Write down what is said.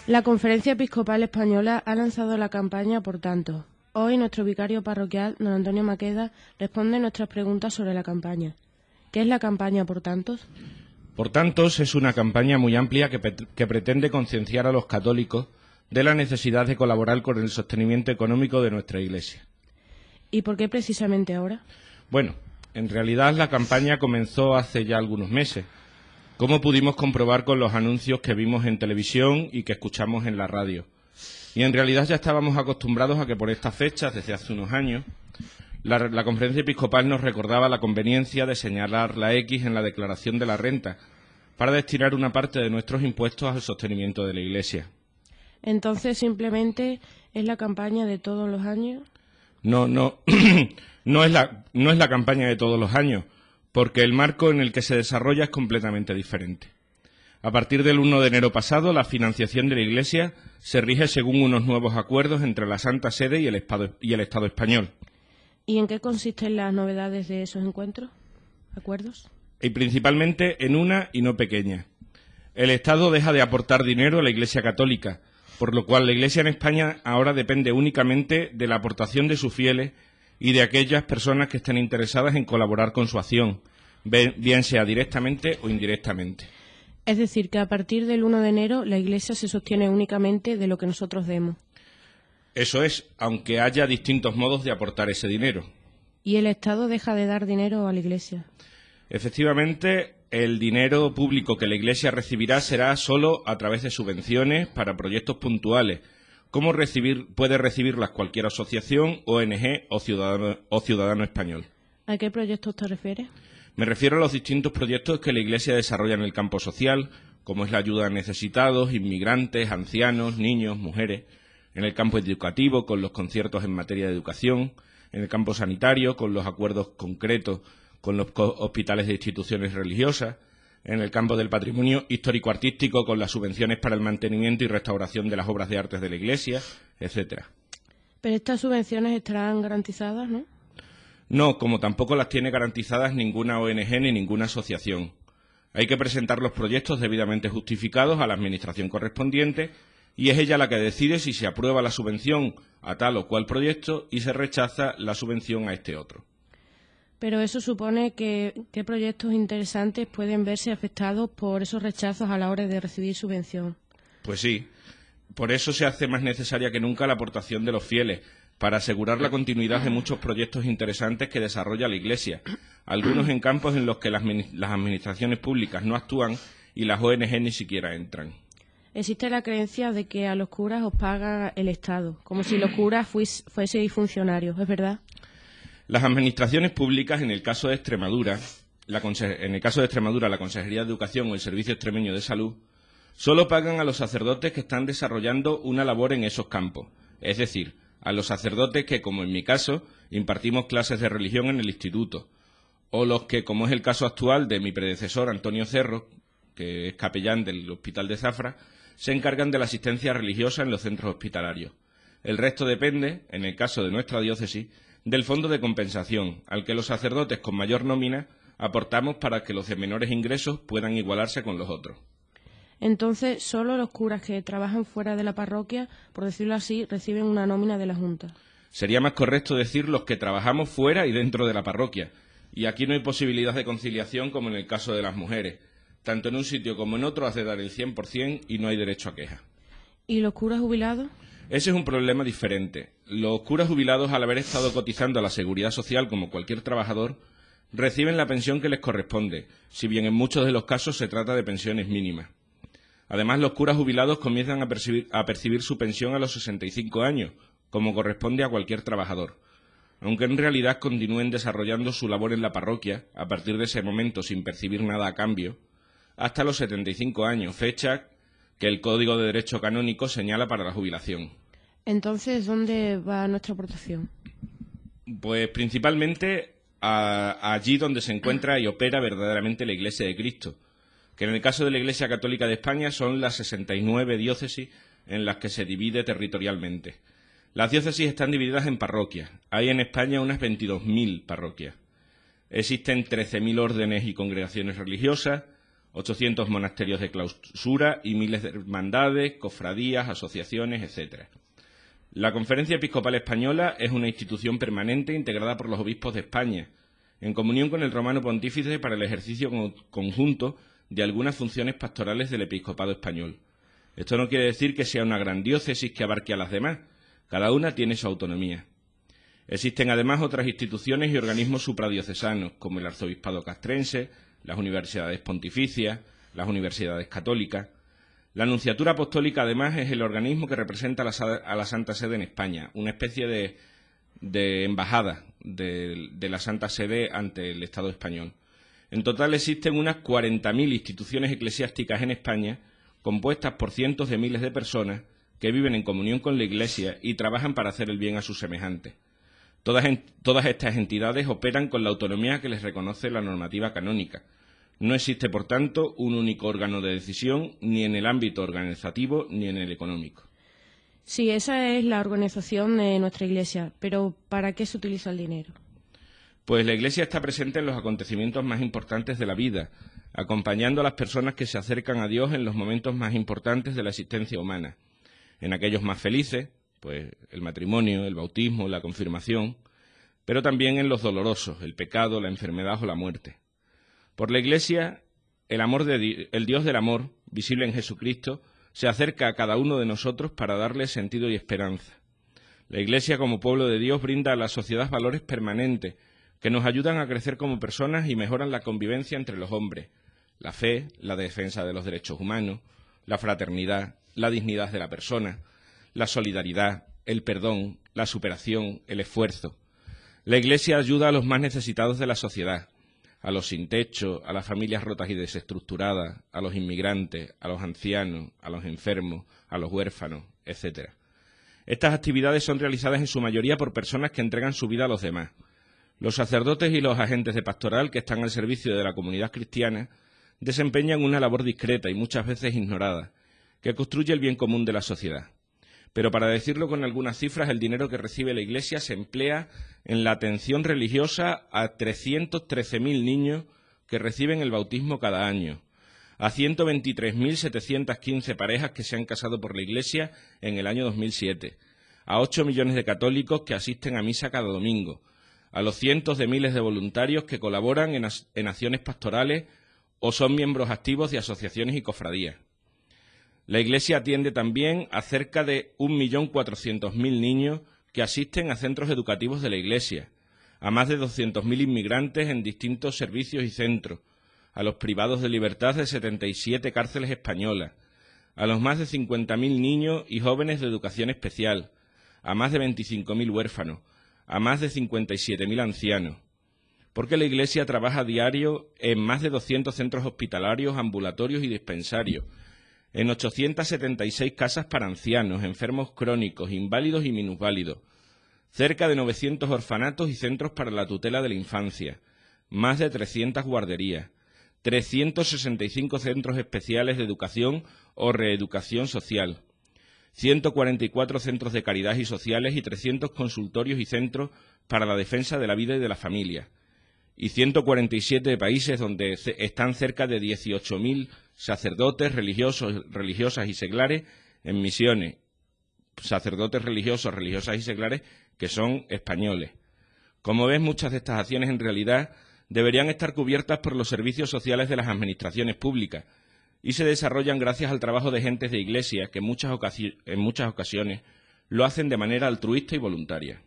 La Conferencia Episcopal Española ha lanzado la campaña Por Tantos. Hoy nuestro vicario parroquial, don Antonio Maqueda, responde nuestras preguntas sobre la campaña. ¿Qué es la campaña Por Tantos? Por Tantos es una campaña muy amplia que pretende concienciar a los católicos de la necesidad de colaborar con el sostenimiento económico de nuestra Iglesia. ¿Y por qué precisamente ahora? Bueno, en realidad la campaña comenzó hace ya algunos meses, como pudimos comprobar con los anuncios que vimos en televisión y que escuchamos en la radio. Y en realidad ya estábamos acostumbrados a que por estas fechas, desde hace unos años, la Conferencia Episcopal nos recordaba la conveniencia de señalar la X en la declaración de la renta para destinar una parte de nuestros impuestos al sostenimiento de la Iglesia. Entonces, ¿simplemente es la campaña de todos los años? No es la campaña de todos los años, porque el marco en el que se desarrolla es completamente diferente. A partir del 1 de enero pasado, la financiación de la Iglesia se rige según unos nuevos acuerdos entre la Santa Sede y el Estado español. ¿Y en qué consisten las novedades de esos acuerdos? Y principalmente en una y no pequeña. El Estado deja de aportar dinero a la Iglesia católica, por lo cual la Iglesia en España ahora depende únicamente de la aportación de sus fieles y de aquellas personas que estén interesadas en colaborar con su acción, bien sea directamente o indirectamente. Es decir, que a partir del 1 de enero la Iglesia se sostiene únicamente de lo que nosotros demos. Eso es, aunque haya distintos modos de aportar ese dinero. ¿Y el Estado deja de dar dinero a la Iglesia? Efectivamente, el dinero público que la Iglesia recibirá será solo a través de subvenciones para proyectos puntuales, como puede recibirlas cualquier asociación, ONG o ciudadano español. ¿A qué proyectos te refieres? Me refiero a los distintos proyectos que la Iglesia desarrolla en el campo social, como es la ayuda a necesitados, inmigrantes, ancianos, niños, mujeres, en el campo educativo, con los conciertos en materia de educación, en el campo sanitario, con los acuerdos concretos con los hospitales de instituciones religiosas, en el campo del patrimonio histórico-artístico, con las subvenciones para el mantenimiento y restauración de las obras de arte de la Iglesia, etcétera. Pero estas subvenciones estarán garantizadas, ¿no? No, como tampoco las tiene garantizadas ninguna ONG ni ninguna asociación. Hay que presentar los proyectos debidamente justificados a la administración correspondiente y es ella la que decide si se aprueba la subvención a tal o cual proyecto y se rechaza la subvención a este otro. Pero eso supone que ¿qué proyectos interesantes pueden verse afectados por esos rechazos a la hora de recibir subvención? Pues sí. Por eso se hace más necesaria que nunca la aportación de los fieles, para asegurar la continuidad de muchos proyectos interesantes que desarrolla la Iglesia, algunos en campos en los que las administraciones públicas no actúan y las ONG ni siquiera entran. Existe la creencia de que a los curas os paga el Estado, como si los curas fueseis funcionarios, ¿es verdad? Las administraciones públicas, en el caso de Extremadura, la Consejería de Educación o el Servicio Extremeño de Salud, solo pagan a los sacerdotes que están desarrollando una labor en esos campos, es decir, a los sacerdotes que, como en mi caso, impartimos clases de religión en el instituto, o los que, como es el caso actual de mi predecesor Antonio Cerro, que es capellán del Hospital de Zafra, se encargan de la asistencia religiosa en los centros hospitalarios. El resto depende, en el caso de nuestra diócesis, del fondo de compensación, al que los sacerdotes con mayor nómina aportamos para que los de menores ingresos puedan igualarse con los otros. Entonces, solo los curas que trabajan fuera de la parroquia, por decirlo así, reciben una nómina de la Junta. Sería más correcto decir los que trabajamos fuera y dentro de la parroquia. Y aquí no hay posibilidad de conciliación como en el caso de las mujeres. Tanto en un sitio como en otro has de dar el 100% y no hay derecho a queja. ¿Y los curas jubilados? Ese es un problema diferente. Los curas jubilados, al haber estado cotizando a la Seguridad Social como cualquier trabajador, reciben la pensión que les corresponde, si bien en muchos de los casos se trata de pensiones mínimas. Además, los curas jubilados comienzan a percibir su pensión a los 65 años, como corresponde a cualquier trabajador, aunque en realidad continúen desarrollando su labor en la parroquia, a partir de ese momento sin percibir nada a cambio, hasta los 75 años, fecha que el Código de Derecho Canónico señala para la jubilación. Entonces, ¿dónde va nuestra aportación? Pues principalmente allí donde se encuentra y opera verdaderamente la Iglesia de Cristo, que en el caso de la Iglesia Católica de España son las 69 diócesis en las que se divide territorialmente. Las diócesis están divididas en parroquias. Hay en España unas 22.000 parroquias. Existen 13.000 órdenes y congregaciones religiosas, 800 monasterios de clausura y miles de hermandades, cofradías, asociaciones, etc. La Conferencia Episcopal Española es una institución permanente integrada por los obispos de España, en comunión con el Romano Pontífice para el ejercicio conjunto de algunas funciones pastorales del episcopado español. Esto no quiere decir que sea una gran diócesis que abarque a las demás, cada una tiene su autonomía. Existen además otras instituciones y organismos supradiocesanos, como el Arzobispado Castrense, las universidades pontificias, las universidades católicas. La Nunciatura Apostólica, además, es el organismo que representa a la Santa Sede en España, una especie de embajada de la Santa Sede ante el Estado español. En total existen unas 40.000 instituciones eclesiásticas en España, compuestas por cientos de miles de personas que viven en comunión con la Iglesia y trabajan para hacer el bien a sus semejantes. Todas estas entidades operan con la autonomía que les reconoce la normativa canónica. No existe, por tanto, un único órgano de decisión, ni en el ámbito organizativo ni en el económico. Sí, esa es la organización de nuestra Iglesia, pero ¿para qué se utiliza el dinero? Pues la Iglesia está presente en los acontecimientos más importantes de la vida, acompañando a las personas que se acercan a Dios en los momentos más importantes de la existencia humana. En aquellos más felices, pues el matrimonio, el bautismo, la confirmación, pero también en los dolorosos, el pecado, la enfermedad o la muerte. Por la Iglesia, el Dios del amor, visible en Jesucristo, se acerca a cada uno de nosotros para darle sentido y esperanza. La Iglesia, como pueblo de Dios, brinda a la sociedad valores permanentes que nos ayudan a crecer como personas y mejoran la convivencia entre los hombres, la fe, la defensa de los derechos humanos, la fraternidad, la dignidad de la persona, la solidaridad, el perdón, la superación, el esfuerzo. La Iglesia ayuda a los más necesitados de la sociedad, a los sin techo, a las familias rotas y desestructuradas, a los inmigrantes, a los ancianos, a los enfermos, a los huérfanos, etc. Estas actividades son realizadas en su mayoría por personas que entregan su vida a los demás. Los sacerdotes y los agentes de pastoral que están al servicio de la comunidad cristiana desempeñan una labor discreta y muchas veces ignorada, que construye el bien común de la sociedad. Pero para decirlo con algunas cifras, el dinero que recibe la Iglesia se emplea en la atención religiosa a 313.000 niños que reciben el bautismo cada año, a 123.715 parejas que se han casado por la Iglesia en el año 2007, a 8 millones de católicos que asisten a misa cada domingo, a los cientos de miles de voluntarios que colaboran en acciones pastorales o son miembros activos de asociaciones y cofradías. La Iglesia atiende también a cerca de 1.400.000 niños que asisten a centros educativos de la Iglesia, a más de 200.000 inmigrantes en distintos servicios y centros, a los privados de libertad de 77 cárceles españolas, a los más de 50.000 niños y jóvenes de educación especial, a más de 25.000 huérfanos, a más de 57.000 ancianos. Porque la Iglesia trabaja a diario en más de 200 centros hospitalarios, ambulatorios y dispensarios, en 876 casas para ancianos, enfermos crónicos, inválidos y minusválidos, cerca de 900 orfanatos y centros para la tutela de la infancia, más de 300 guarderías, 365 centros especiales de educación o reeducación social, 144 centros de caridad y sociales y 300 consultorios y centros para la defensa de la vida y de la familia, y 147 países donde están cerca de 18.000 sacerdotes, religiosas y seglares en misiones, sacerdotes religiosos, religiosas y seglares que son españoles. Como ves, muchas de estas acciones en realidad deberían estar cubiertas por los servicios sociales de las administraciones públicas y se desarrollan gracias al trabajo de gentes de Iglesia que en muchas ocasiones lo hacen de manera altruista y voluntaria.